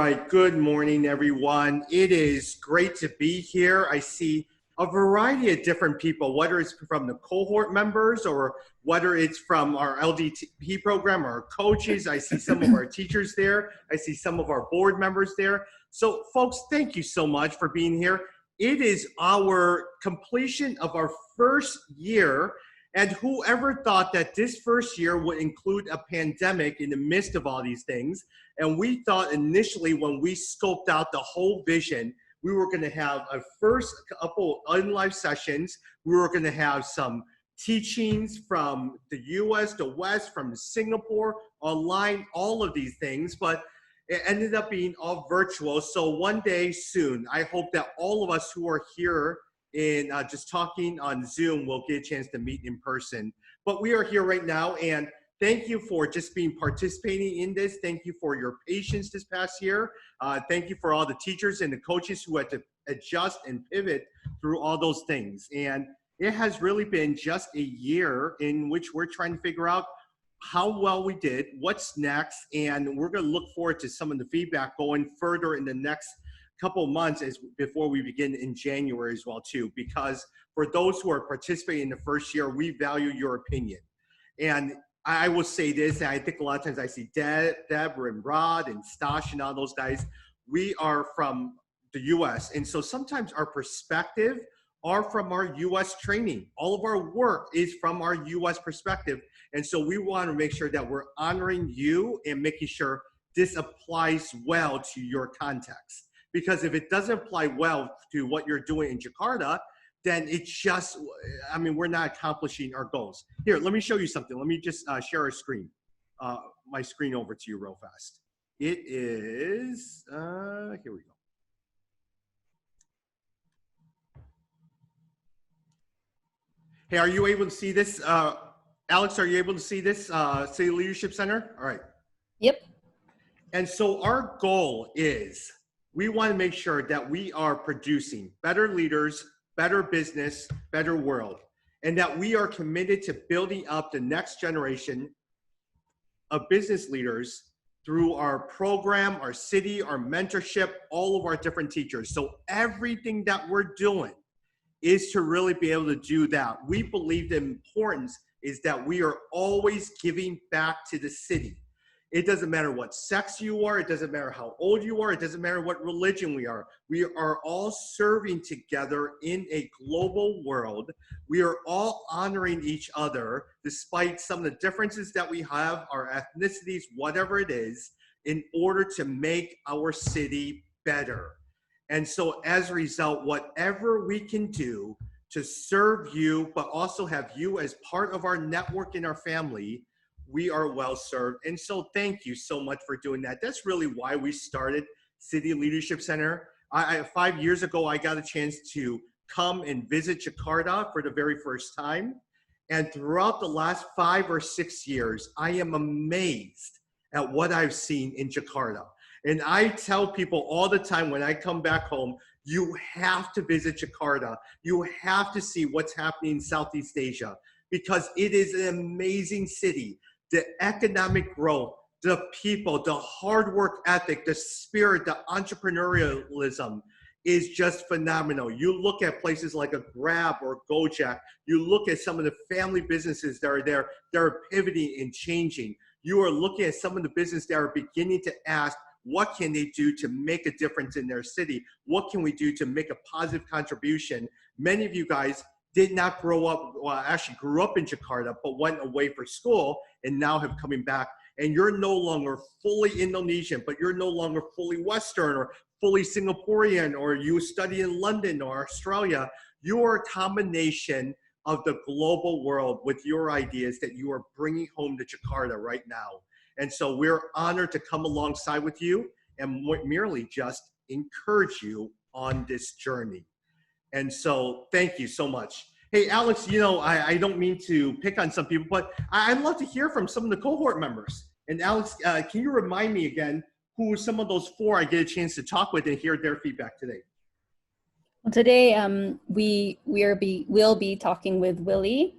right, good morning, everyone. It is great to be here. I see a variety of different people, whether it's from the cohort members or whether it's from our LDP program, our coaches. I see some of our teachers there. I see some of our board members there. So folks, thank you so much for being here. It is our completion of our first year. And whoever thought that this first year would include a pandemic in the midst of all these things. And we thought initially when we scoped out the whole vision, we were going to have a first couple in-life sessions. We were going to have some teachings from the US, the West, from Singapore, online, all of these things. But it ended up being all virtual. So one day soon, I hope that all of us who are here and just talking on Zoom, we'll get a chance to meet in person. But we are here right now, and thank you for just being participating in this. Thank you for your patience this past year. Thank you for all the teachers and the coaches who had to adjust and pivot through all those things. And it has really been just a year in which we're trying to figure out how well we did, what's next, and we're going to look forward to some of the feedback going further in the next couple months before we begin in January as well too, because for those who are participating in the first year, we value your opinion. And I will say this, and I think a lot of times I see Deborah and Rod and Stash and all those guys, we are from the US. And so sometimes our perspective are from our US training. All of our work is from our US perspective. And so we want to make sure that we're honoring you and making sure this applies well to your context. Because if it doesn't apply well to what you're doing in Jakarta, then it's just, I mean, we're not accomplishing our goals. Here, let me show you something. Let me just share our screen, my screen over to you real fast. It is, here we go. Hey, are you able to see this? Alex, are you able to see this City Leadership Center? All right. Yep. And so our goal is, we want to make sure that we are producing better leaders, better business, better world, and that we are committed to building up the next generation of business leaders through our program, our city, our mentorship, all of our different teachers. So everything that we're doing is to really be able to do that. We believe the importance is that we are always giving back to the city. It doesn't matter what sex you are. It doesn't matter how old you are. It doesn't matter what religion we are. We are all serving together in a global world. We are all honoring each other despite some of the differences that we have, our ethnicities, whatever it is, in order to make our city better. And so as a result, whatever we can do to serve you, but also have you as part of our network and our family, we are well served. And so thank you so much for doing that. That's really why we started City Leadership Center. 5 years ago, I got a chance to come and visit Jakarta for the very first time. And throughout the last 5 or 6 years, I am amazed at what I've seen in Jakarta. And I tell people all the time when I come back home, you have to visit Jakarta. You have to see what's happening in Southeast Asia, because it is an amazing city. The economic growth, the people, the hard work ethic, the spirit, the entrepreneurialism is just phenomenal. You look at places like a Grab or Gojek, you look at some of the family businesses that are there, that are pivoting and changing. You are looking at some of the businesses that are beginning to ask, what can they do to make a difference in their city? What can we do to make a positive contribution? Many of you guys did not grow up, well, actually grew up in Jakarta, but went away for school and now have coming back. And you're no longer fully Indonesian, but you're no longer fully Western or fully Singaporean, or you study in London or Australia. You are a combination of the global world with your ideas that you are bringing home to Jakarta right now. And so we're honored to come alongside with you and merely just encourage you on this journey. And so thank you so much. Hey, Alex, you know, I don't mean to pick on some people, but I'd love to hear from some of the cohort members. And Alex, can you remind me again who some of those 4 I get a chance to talk with and hear their feedback today? Well, today we'll be talking with Willie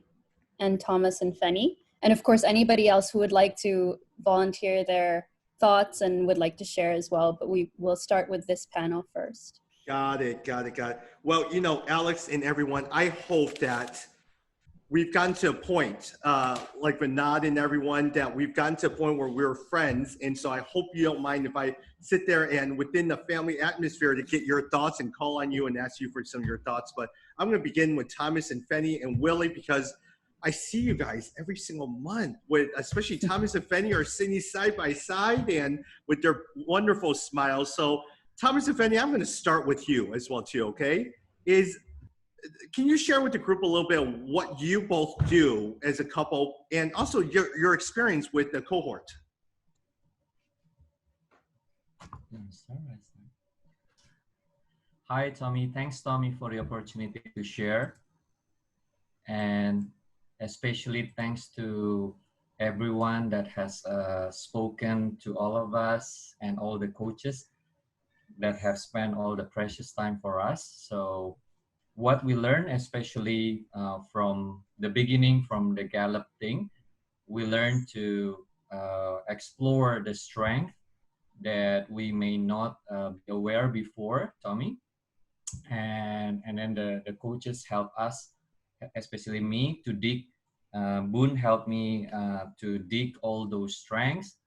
and Thomas and Fenny. And of course, anybody else who would like to volunteer their thoughts and would like to share as well, but we will start with this panel first. Got it. Well, Alex and everyone, I hope that we've gotten to a point, like Vinod and everyone, that we've gotten to a point where we're friends. And so I hope you don't mind if I sit there and within the family atmosphere to get your thoughts and call on you and ask you for some of your thoughts. But I'm going to begin with Thomas and Fenny and Willie, because I see you guys every single month with, especially Thomas and Fenny are sitting side by side and with their wonderful smiles. So Thomas and Fenny, I'm going to start with you as well too, okay? Can you share with the group a little bit of what you both do as a couple and also your experience with the cohort? Hi, Tommy. Thanks, Tommy, for the opportunity to share. And especially thanks to everyone that has spoken to all of us and all the coaches that have spent all the precious time for us. So what we learned, especially from the beginning, from the Gallup thing, we learned to explore the strength that we may not be aware before, Tommy. And then the coaches help us, especially me, to dig. Boone helped me to dig all those strengths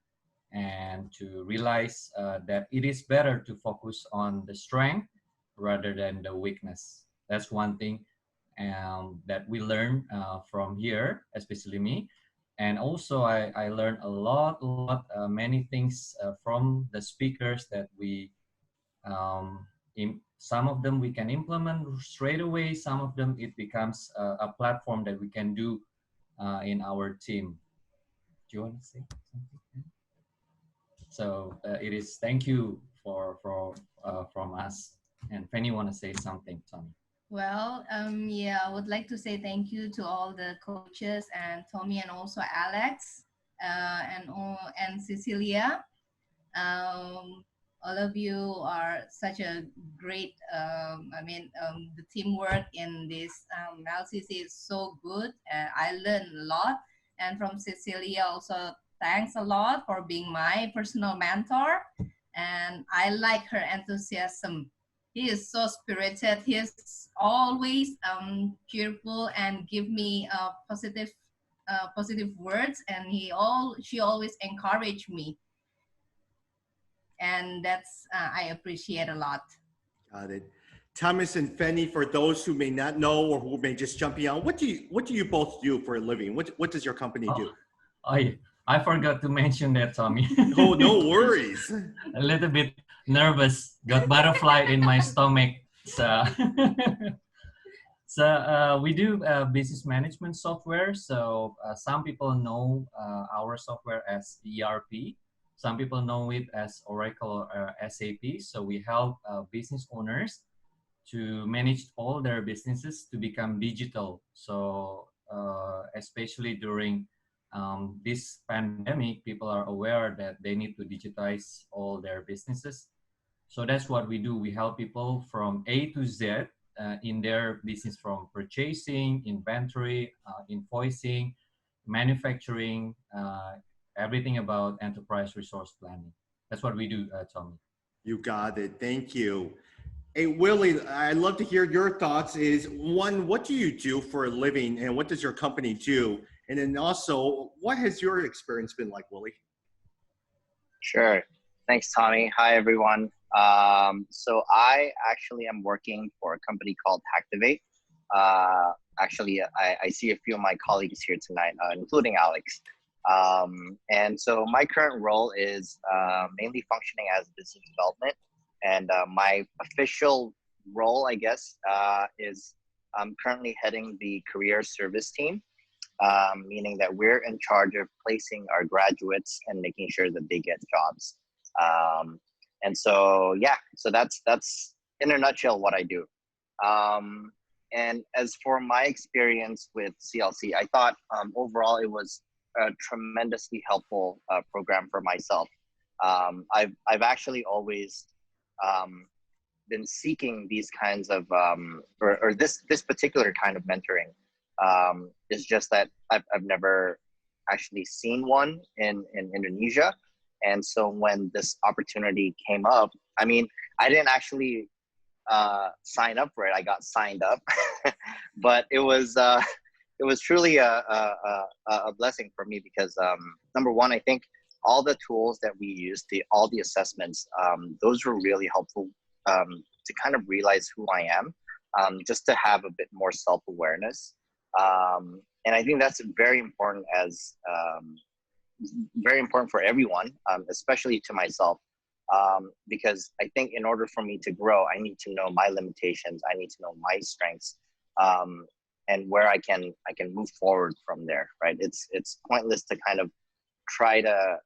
and to realize that it is better to focus on the strength rather than the weakness. That's one thing that we learn from here, especially me. And also I learned a lot, many things from the speakers that we, some of them we can implement straight away. Some of them it becomes a platform that we can do in our team. Do you want to say something? So it is, thank you from us. And if anyone want to say something, Tommy. Well, yeah, I would like to say thank you to all the coaches and Tommy and also Alex and Cecilia. All of you are such a great, the teamwork in this LCC is so good. I learned a lot. And from Cecilia also, thanks a lot for being my personal mentor. And I like her enthusiasm. He is so spirited. He is always cheerful and give me positive words. And she always encouraged me. And that's I appreciate a lot. Got it. Thomas and Fenny, for those who may not know or who may just jump in, what do you both do for a living? What does your company do? I forgot to mention that, Tommy. Oh, no worries. A little bit nervous, got butterfly in my stomach. So, we do business management software. So some people know our software as ERP. Some people know it as Oracle or SAP. So we help business owners to manage all their businesses to become digital. So especially during this pandemic, people are aware that they need to digitize all their businesses. So that's what we do. We help people from A to Z in their business, from purchasing, inventory, invoicing, manufacturing, everything about enterprise resource planning. That's what we do, Tommy. You got it. Thank you. Hey, Willie, I'd love to hear your thoughts. Is one, what do you do for a living and what does your company do? And then also, what has your experience been like, Willie? Sure. Thanks, Tommy. Hi, everyone. So I actually am working for a company called Activate. Actually, I see a few of my colleagues here tonight, including Alex. And so my current role is mainly functioning as business development. And my official role, I guess, is I'm currently heading the career service team, meaning that we're in charge of placing our graduates and making sure that they get jobs. And so, yeah, so that's in a nutshell what I do. And as for my experience with CLC, I thought overall it was a tremendously helpful program for myself. I've actually always been seeking these kinds of or this particular kind of mentoring. It's just that I've never actually seen one in Indonesia. And so when this opportunity came up, I mean, I didn't actually sign up for it. I got signed up, but it was truly a blessing for me because number one, I think all the tools that we used, all the assessments, those were really helpful to kind of realize who I am, just to have a bit more self-awareness. And I think that's very important for everyone, especially to myself, because I think in order for me to grow, I need to know my limitations. I need to know my strengths, and where I can move forward from there. Right? It's pointless to kind of try to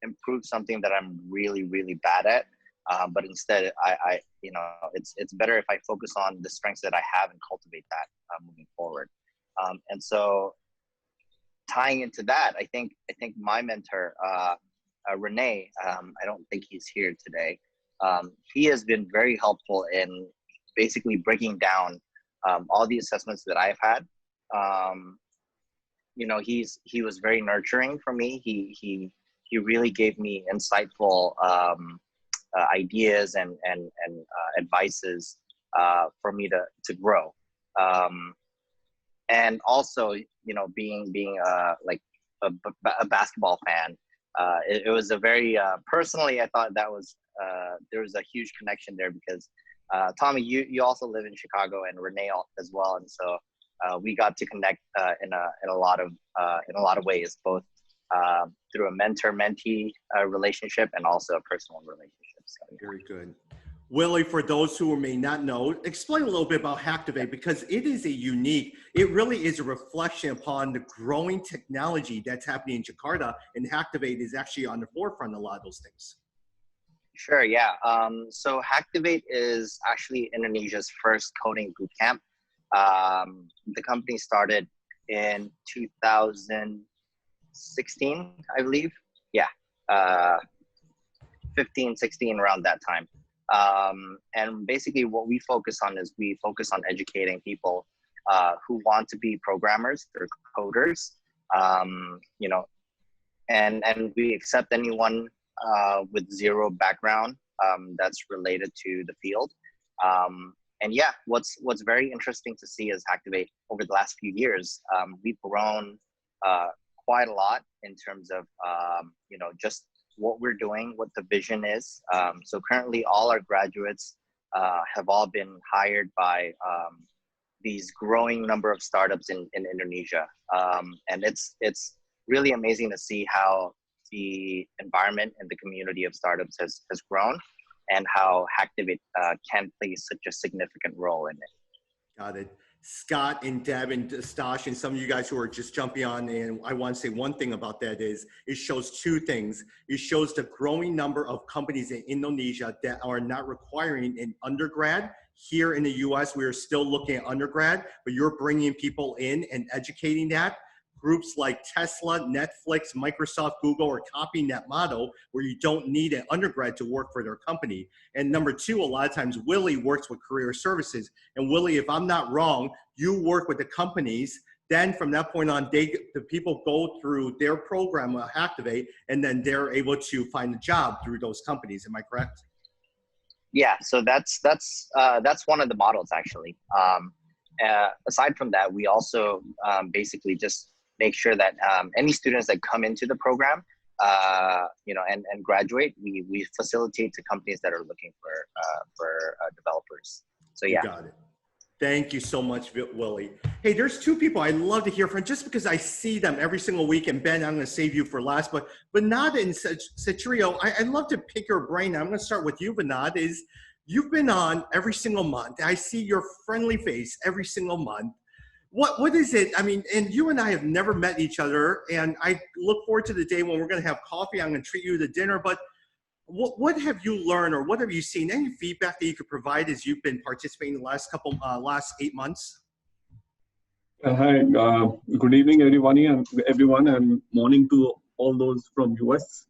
improve something that I'm really, really bad at. But instead, I it's better if I focus on the strengths that I have and cultivate that moving forward. And so, tying into that, I think my mentor, Renee, I don't think he's here today. He has been very helpful in basically breaking down all the assessments that I've had. He was very nurturing for me. He really gave me insightful ideas and advices for me to grow. And also, being like a basketball fan, it was a very personally, I thought that was there was a huge connection there because Tommy, you also live in Chicago, and Renee as well, and so we got to connect in a lot of ways, both through a mentor-mentee relationship and also a personal relationship. So, yeah. Very good. Willie, for those who may not know, explain a little bit about Hacktivate, because it really is a reflection upon the growing technology that's happening in Jakarta, and Hacktivate is actually on the forefront of a lot of those things. Sure, yeah. So Hacktivate is actually Indonesia's first coding bootcamp. The company started in 2016, I believe. Yeah, 15, 16, around that time. And basically what we focus on is we focus on educating people who want to be programmers or coders, and we accept anyone with zero background that's related to the field. And yeah, what's very interesting to see is Hacktivate over the last few years, we've grown quite a lot in terms of, just what we're doing, what the vision is. So currently all our graduates have all been hired by these growing number of startups in Indonesia. And it's really amazing to see how the environment and the community of startups has grown, and how Hacktivate can play such a significant role in it. Got it. Scott and Deb and Stash and some of you guys who are just jumping on, and I want to say one thing about that is it shows two things. It shows the growing number of companies in Indonesia that are not requiring an undergrad. Here in the US, we are still looking at undergrad, but you're bringing people in and educating that. Groups like Tesla, Netflix, Microsoft, Google are copying that model where you don't need an undergrad to work for their company. And number two, a lot of times Willie works with career services. And Willie, if I'm not wrong, you work with the companies. Then from that point on, the people go through their program, Hacktivate, and then they're able to find a job through those companies. Am I correct? Yeah, so that's one of the models actually. Aside from that, we also basically just make sure that any students that come into the program, and graduate, we facilitate to companies that are looking for developers. So yeah. You got it. Thank you so much, Willie. Hey, there's two people I'd love to hear from, just because I see them every single week. And Ben, I'm going to save you for last, but Vinod and Satrio, I'd love to pick your brain. I'm going to start with you, Vinod. You've been on every single month. I see your friendly face every single month. What is it? I mean, and you and I have never met each other, and I look forward to the day when we're going to have coffee. I'm going to treat you to dinner, but what have you learned, or what have you seen? Any feedback that you could provide as you've been participating the last 8 months? Hi, good evening, everyone, and morning to all those from US.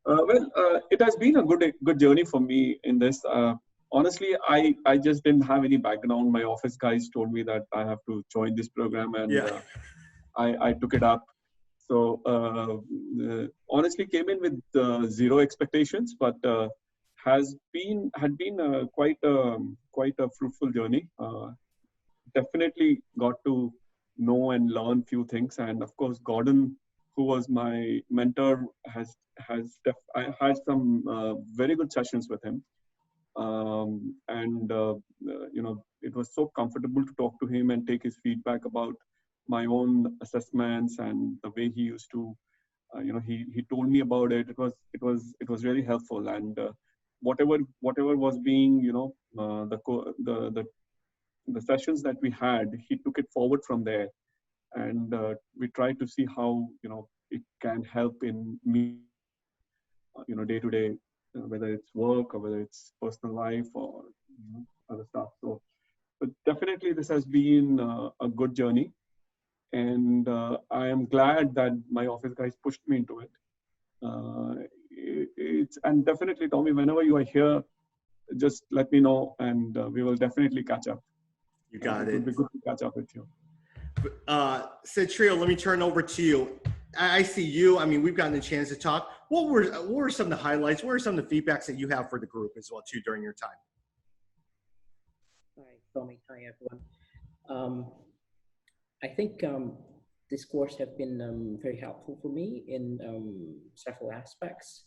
It has been a good journey for me in this. Honestly, I just didn't have any background. My office guys told me that I have to join this program, and I took it up. So honestly, came in with zero expectations, but had been quite a fruitful journey. Definitely got to know and learn few things, and of course, Gordon, who was my mentor, I had some very good sessions with him, and it was so comfortable to talk to him and take his feedback about my own assessments and the way he used to he told me about it. It was really helpful, and whatever was being the sessions that we had, he took it forward from there, and we tried to see how it can help in me day to day, whether it's work or whether it's personal life or other stuff. So but definitely this has been a good journey, and I am glad that my office guys pushed me into it. And definitely, Tommy, whenever you are here, just let me know, and we will definitely catch up. You got It it. would be good to catch up with you. Trio, let me turn over to you. I see you. I mean, we've gotten a chance to talk. What were some of the highlights? What are some of the feedbacks that you have for the group as well too during your time? Hi, Tommy. Hi, everyone. I think this course have been very helpful for me in several aspects.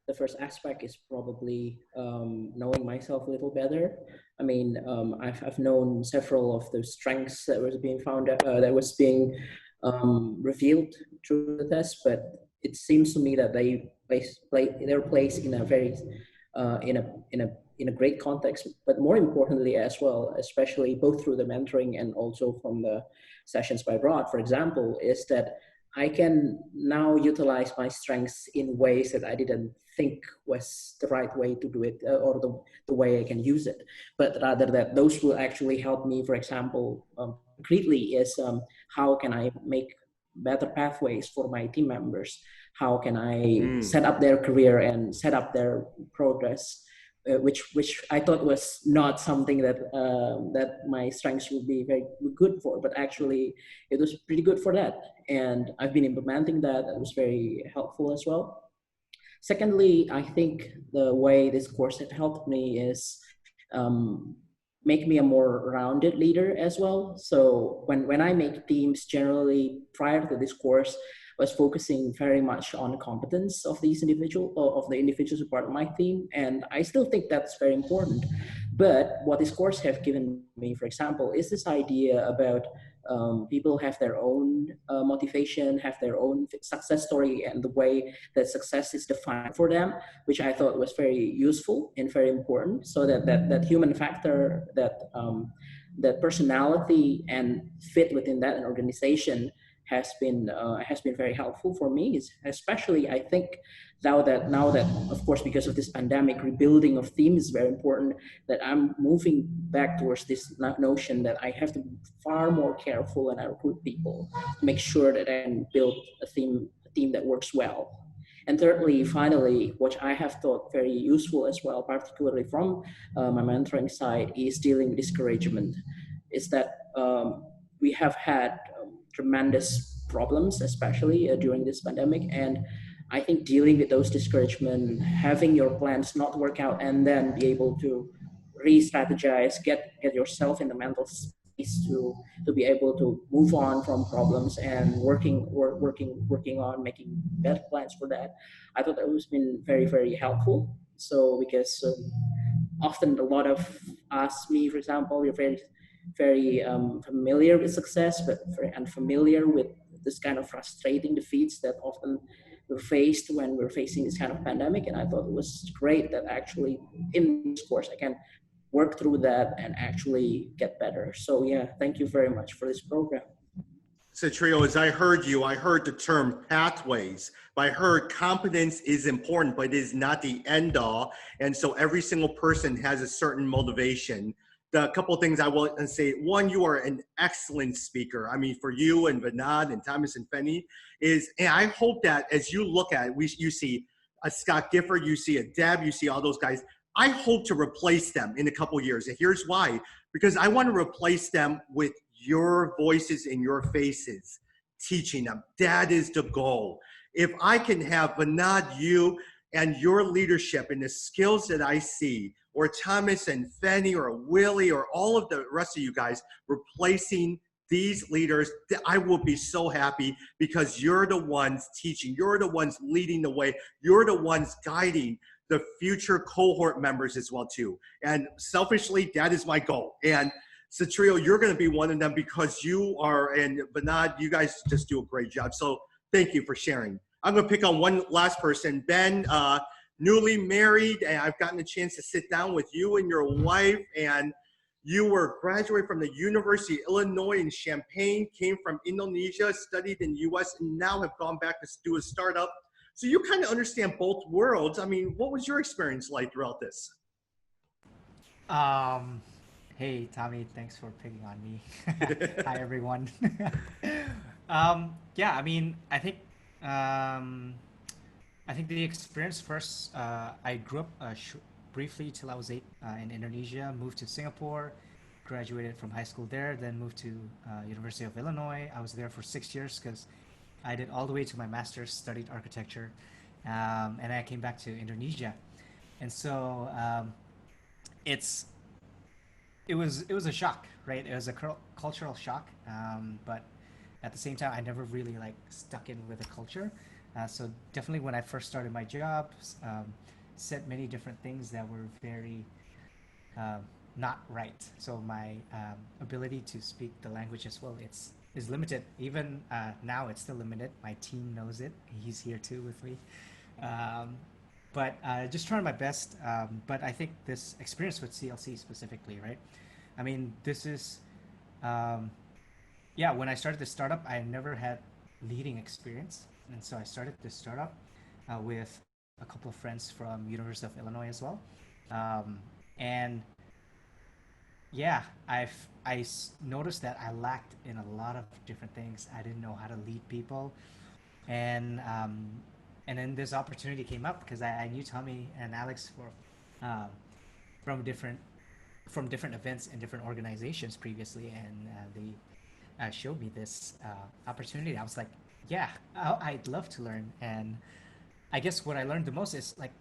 The first aspect is probably knowing myself a little better. I mean, I've known several of the strengths that was being found that was being revealed through the test, but it seems to me that they play their place in a very in a great context, but more importantly as well, especially both through the mentoring and also from the sessions by Rod, for example, is that I can now utilize my strengths in ways that I didn't think was the right way to do it, or the way I can use it. But rather that those will actually help me, for example, concretely is how can I make better pathways for my team members? How can I set up their career and set up their progress? Which I thought was not something that that my strengths would be very good for, but actually it was pretty good for that. And I've been implementing that. That was very helpful as well. Secondly, I think the way this course has helped me is make me a more rounded leader as well. So when I make teams, generally prior to this course, was focusing very much on competence of these of the individuals who are part of my team, and I still think that's very important. But what this course have given me, for example, is this idea about people have their own motivation, have their own success story, and the way that success is defined for them, which I thought was very useful and very important. So that human factor, that personality and fit within that organization has been very helpful for me, especially I think now that of course because of this pandemic, rebuilding of team is very important, that I'm moving back towards this notion that I have to be far more careful when I recruit people to make sure that I can build a team that works well. And thirdly, finally, what I have thought very useful as well, particularly from my mentoring side, is dealing with discouragement. Is that we have had tremendous problems, especially during this pandemic. And I think dealing with those discouragement, having your plans not work out, and then be able to re-strategize, get yourself in the mental space to be able to move on from problems and working on making better plans for that. I thought that has been very, very helpful. So because often a lot of us, me for example, we're very familiar with success, but very unfamiliar with this kind of frustrating defeats that often we're faced when we're facing this kind of pandemic. And I thought it was great that actually in this course I can work through that and actually get better. So yeah, thank you very much for this program. So Trio, as I heard you, I heard the term pathways, but I heard competence is important, but it is not the end all. And so every single person has a certain motivation. The couple of things I want to say, one, you are an excellent speaker. I mean, for you and Vinod and Thomas and Fenny and I hope that as you look at it, you see a Scott Gifford, you see a Deb, you see all those guys. I hope to replace them in a couple of years. And here's why, because I want to replace them with your voices and your faces teaching them. That is the goal. If I can have Vinod, you, and your leadership and the skills that I see, or Thomas and Fenny or Willie or all of the rest of you guys replacing these leaders, I will be so happy, because you're the ones teaching, you're the ones leading the way, you're the ones guiding the future cohort members as well too. And selfishly, that is my goal. And Satrio, you're going to be one of them, because you are, and Vinod, you guys just do a great job. So thank you for sharing. I'm going to pick on one last person. Ben, newly married, and I've gotten a chance to sit down with you and your wife, and you were graduated from the University of Illinois in Champaign, came from Indonesia, studied in the US, and now have gone back to do a startup. So you kind of understand both worlds. I mean, what was your experience like throughout this? Hey, Tommy, thanks for picking on me. Hi, everyone. Yeah, I mean, I think the experience first, I grew up briefly till I was 8 in Indonesia, moved to Singapore, graduated from high school there, then moved to University of Illinois. I was there for 6 years because I did all the way to my master's, studied architecture, and I came back to Indonesia. And so it was a shock, right? It was a cultural shock, but at the same time, I never really like stuck in with the culture. So definitely when I first started my job, said many different things that were very not right. So my ability to speak the language as well, is limited. Even now, it's still limited. My team knows it. He's here too with me. But just trying my best. But I think this experience with CLC specifically, right? I mean, this is, yeah, when I started this startup, I never had leading experience. And so I started this startup with a couple of friends from University of Illinois as well. And yeah, noticed that I lacked in a lot of different things. I didn't know how to lead people. And then this opportunity came up because I knew Tommy and Alex from different events and different organizations previously, and they showed me this opportunity. I was like, yeah, I'd love to learn. And I guess what I learned the most is like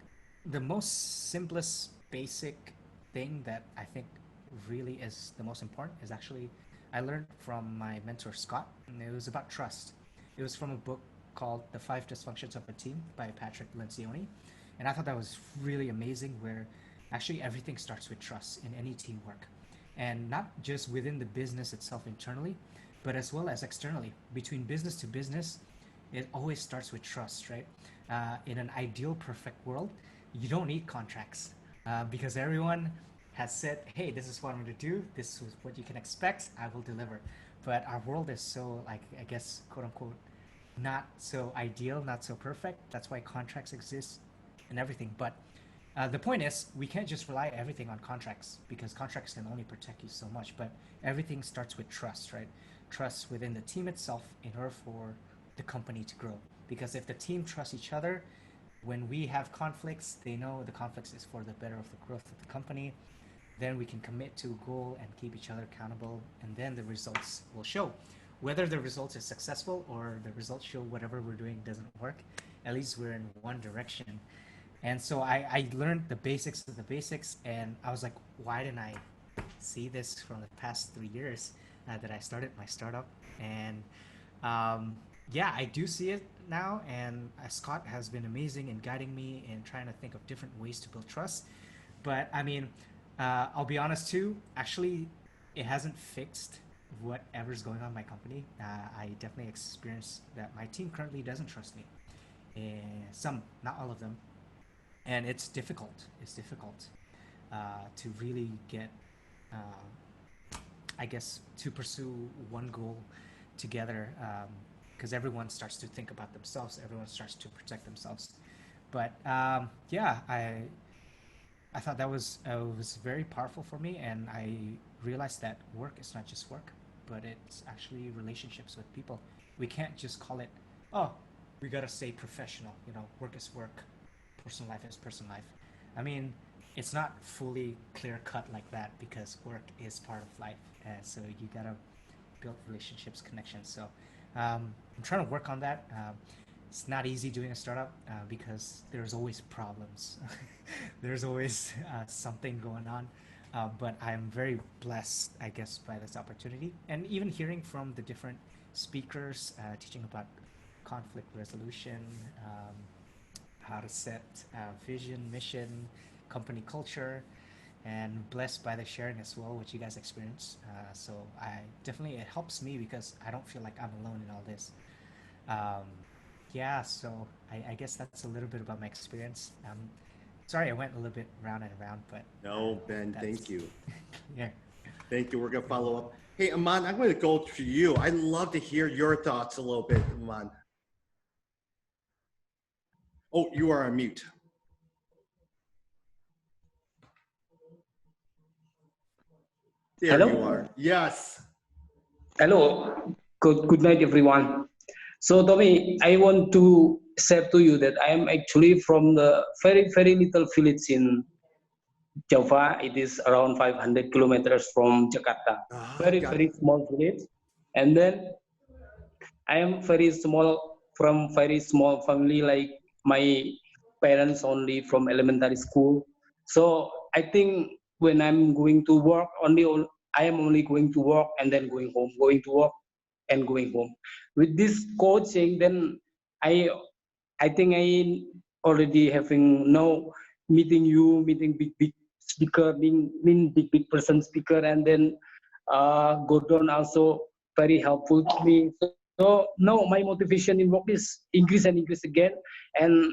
the most simplest basic thing that I think really is the most important is actually I learned from my mentor Scott, and it was about trust. It was from a book called The 5 Dysfunctions of a Team by Patrick Lencioni. And I thought that was really amazing, where actually everything starts with trust in any teamwork. And not just within the business itself internally, but as well as externally. Between business to business, it always starts with trust, right? In an ideal, perfect world, you don't need contracts because everyone has said, hey, this is what I'm going to do. This is what you can expect. I will deliver. But our world is so, like, I guess, quote unquote, not so ideal, not so perfect. That's why contracts exist and everything. But the point is, we can't just rely everything on contracts, because contracts can only protect you so much. But everything starts with trust, right? Trust within the team itself in order for the company to grow. Because if the team trusts each other, when we have conflicts, they know the conflicts is for the better of the growth of the company. Then we can commit to a goal and keep each other accountable, and then the results will show. Whether the results is successful or the results show whatever we're doing doesn't work, at least we're in one direction. And so I learned the basics of the basics, and I was like, why didn't I see this from the past 3 years that I started my startup? And yeah, I do see it now, and Scott has been amazing in guiding me in trying to think of different ways to build trust. But I mean, I'll be honest too, actually, it hasn't fixed whatever's going on in my company. I definitely experienced that my team currently doesn't trust me. Some, not all of them. And it's difficult. It's difficult to really get, I guess, to pursue one goal together, because everyone starts to think about themselves. Everyone starts to protect themselves. But yeah, I thought that was very powerful for me, and I realized that work is not just work, but it's actually relationships with people. We can't just call it, oh, we gotta stay professional. You know, work is work, personal life is personal life. I mean, it's not fully clear cut like that, because work is part of life, so you gotta build relationships, connections. So I'm trying to work on that. It's not easy doing a startup because there's always problems. There's always something going on. But I'm very blessed, I guess, by this opportunity. And even hearing from the different speakers teaching about conflict resolution, how to set vision, mission, company culture, and blessed by the sharing as well, which you guys experience. So I definitely, it helps me because I don't feel like I'm alone in all this. Um, yeah, so I guess that's a little bit about my experience. Sorry, I went a little bit round and around, but No, Ben, thank you. Yeah. Thank you. We're going to follow up. Hey, Aman, I'm going to go to you. I'd love to hear your thoughts a little bit, Aman. Oh, you are on mute. There Hello? you are. Yes. Hello. Good night, everyone. So, Tommy, I want to say to you that I am actually from the very little village in Java. It is around 500 kilometers from Jakarta. Very small village. And then I am from very small family, like my parents only from elementary school. So I think when I'm going to work, I am only going to work and then going home, going to work and going home. With this coaching, then I I think I already having now meeting you, meeting big speaker, being big person speaker, and then Gordon also very helpful to me. So now my motivation in work is increase and increase again, and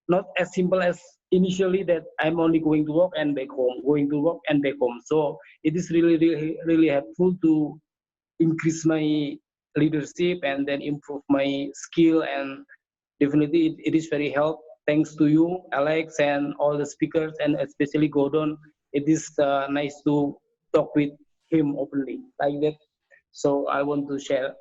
not as simple as initially that I'm only going to work and back home, going to work and back home. So it is really helpful to increase my leadership and then improve my skill, and definitely it is very help. Thanks to you, Alex, and all the speakers, and especially Gordon. It is nice to talk with him openly like that. So I want to share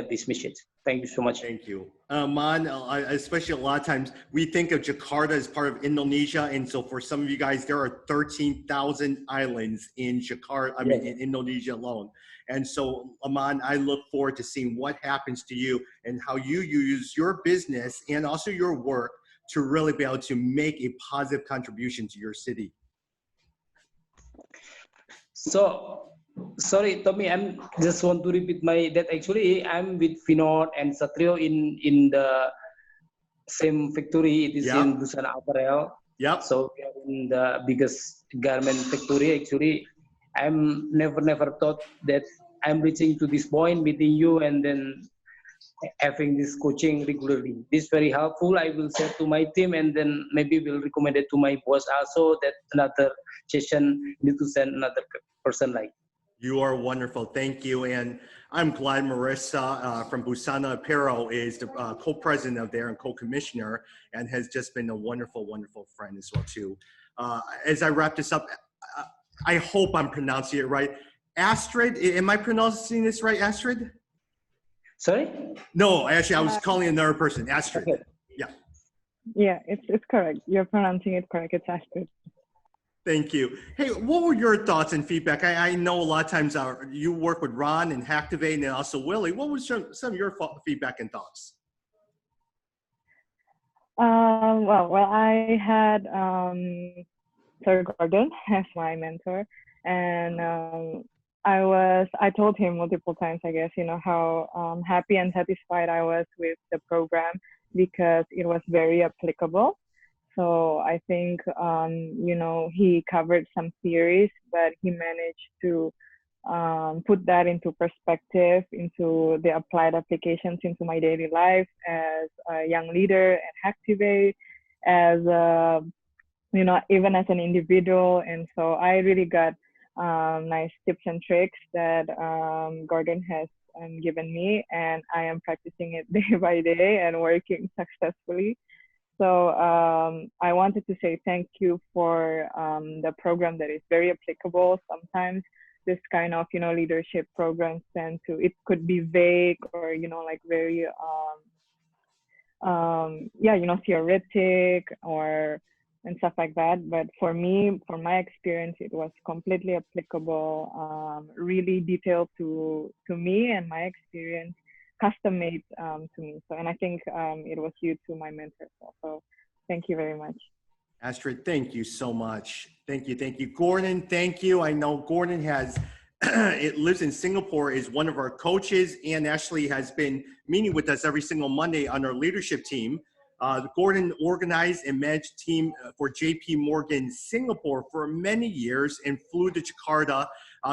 this message. Thank you so much. Thank you. Man, especially a lot of times we think of Jakarta as part of Indonesia. And so for some of you guys, there are 13,000 islands in Jakarta, in Indonesia alone. And so, Aman, I look forward to seeing what happens to you and how you use your business and also your work to really be able to make a positive contribution to your city. So, sorry, Tommy, I'm just want to repeat that actually I'm with Vinod and Satrio in the same factory. It is in Busana Apparel. Yep. So we are in the biggest garment factory. Actually, I'm never thought that I'm reaching to this point, meeting you, and then having this coaching regularly. This is very helpful. I will share to my team, and then maybe will recommend it to my boss also that another session need to send another person like. You are wonderful. Thank you. And I'm glad Marissa from Busana Apparel is the co-president of there and co-commissioner, and has just been a wonderful friend as well too. As I wrap this up, I hope I'm pronouncing it right. Astrid, am I pronouncing this right, Astrid? Sorry? No, actually I was calling another person, Astrid. Okay. Yeah. Yeah, it's correct. You're pronouncing it correct. It's Astrid. Thank you. Hey, what were your thoughts and feedback? I know a lot of times you work with Ron and Hacktivate and also Willie. What was some of your feedback and thoughts? Well, I had Sir Gordon as my mentor, and I told him multiple times, I guess, how happy and satisfied I was with the program because it was very applicable. So I think, he covered some theories, but he managed to put that into perspective, into the applied applications into my daily life as a young leader at Activate, as even as an individual. And so I really got nice tips and tricks that Gordon has given me, and I am practicing it day by day and working successfully. So I wanted to say thank you for the program that is very applicable. Sometimes this kind of, leadership programs it could be vague or, like very, theoretic, or and stuff like that. But for me, for my experience, it was completely applicable, really detailed to me and my experience, custom made to me. So, and I think it was you to my mentor. So thank you very much. Astrid, thank you so much. Thank you. Thank you. Gordon, thank you. I know Gordon has, it lives in Singapore, is one of our coaches, and actually has been meeting with us every single Monday on our leadership team. Gordon organized and managed a team for JP Morgan Singapore for many years and flew to Jakarta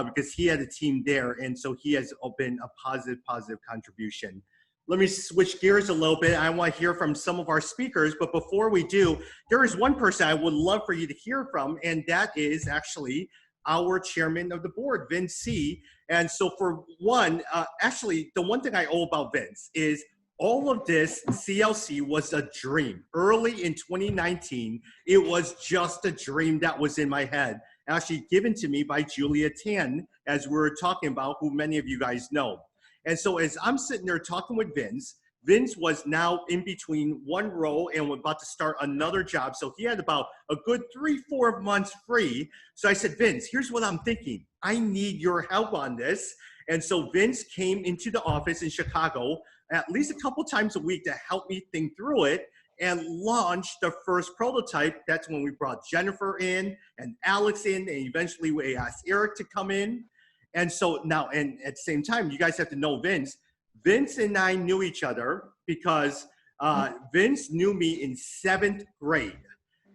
because he had a team there. And so he has been a positive contribution. Let me switch gears a little bit. I want to hear from some of our speakers, but before we do, there is one person I would love for you to hear from, and that is actually our chairman of the board, Vince C. And so for one, actually, the one thing I owe about Vince is all of this CLC was a dream. Early in 2019, it was just a dream that was in my head, actually given to me by Julia Tan, as we were talking about, who many of you guys know. And so as I'm sitting there talking with Vince, Vince was now in between one role and was about to start another job. So he had about a good 3-4 months free. So I said, Vince, here's what I'm thinking. I need your help on this. And so Vince came into the office in Chicago at least a couple times a week to help me think through it and launch the first prototype. That's when we brought Jennifer in and Alex in, and eventually we asked Eric to come in. And so now, and at the same time, you guys have to know Vince. Vince and I knew each other because Vince knew me in 7th grade.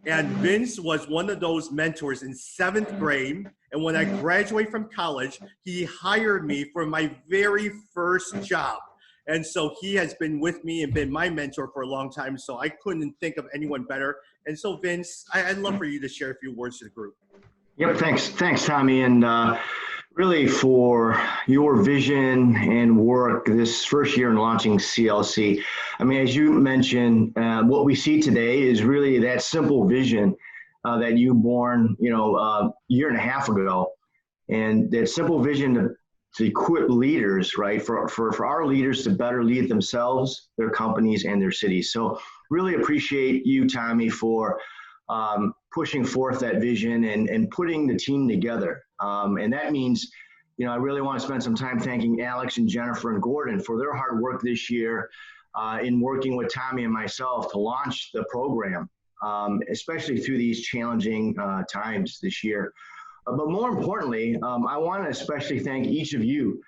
And Vince was one of those mentors in 7th grade. And when I graduated from college, he hired me for my very first job. And so he has been with me and been my mentor for a long time. So I couldn't think of anyone better. And so Vince, I'd love for you to share a few words to the group. Yep, thanks, Tommy. And really for your vision and work this first year in launching CLC. I mean, as you mentioned, what we see today is really that simple vision that you born, a year and a half ago. And that simple vision to equip leaders, right, for our leaders to better lead themselves, their companies, and their cities. So really appreciate you, Tommy, for pushing forth that vision and putting the team together. And that means, I really want to spend some time thanking Alex and Jennifer and Gordon for their hard work this year in working with Tommy and myself to launch the program, especially through these challenging times this year. But more importantly, I want to especially thank each of you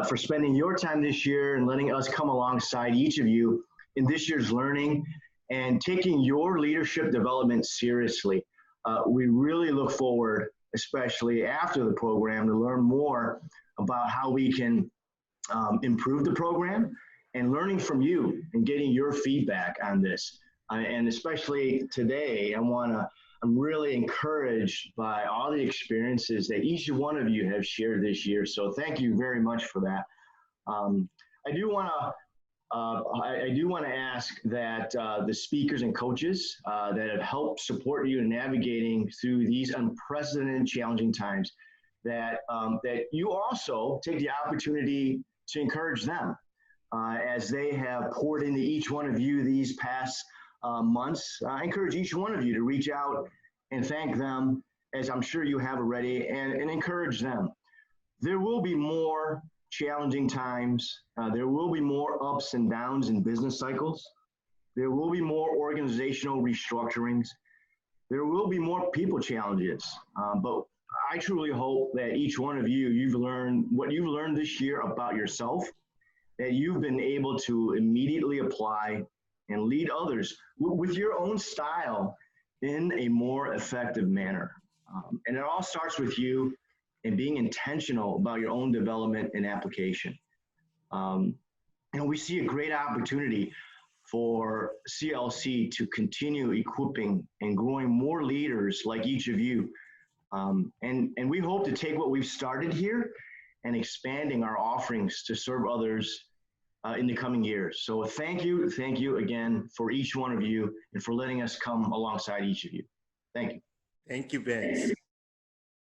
for spending your time this year and letting us come alongside each of you in this year's learning and taking your leadership development seriously. We really look forward, especially after the program, to learn more about how we can improve the program and learning from you and getting your feedback on this. And especially today, I'm really encouraged by all the experiences that each one of you have shared this year. So thank you very much for that. I do want to ask that the speakers and coaches that have helped support you in navigating through these unprecedented, challenging times, that you also take the opportunity to encourage them as they have poured into each one of you these past months. I encourage each one of you to reach out and thank them, as I'm sure you have already, and encourage them. There will be more challenging times. There will be more ups and downs in business cycles. There will be more organizational restructurings. There will be more people challenges. But I truly hope that each one of you, you've learned what you've learned this year about yourself, that you've been able to immediately apply and lead others with your own style in a more effective manner. And it all starts with you and being intentional about your own development and application. We see a great opportunity for CLC to continue equipping and growing more leaders like each of you. And we hope to take what we've started here and expanding our offerings to serve others in the coming years. So thank you again for each one of you and for letting us come alongside each of you. Thank you. Thank you, Vince.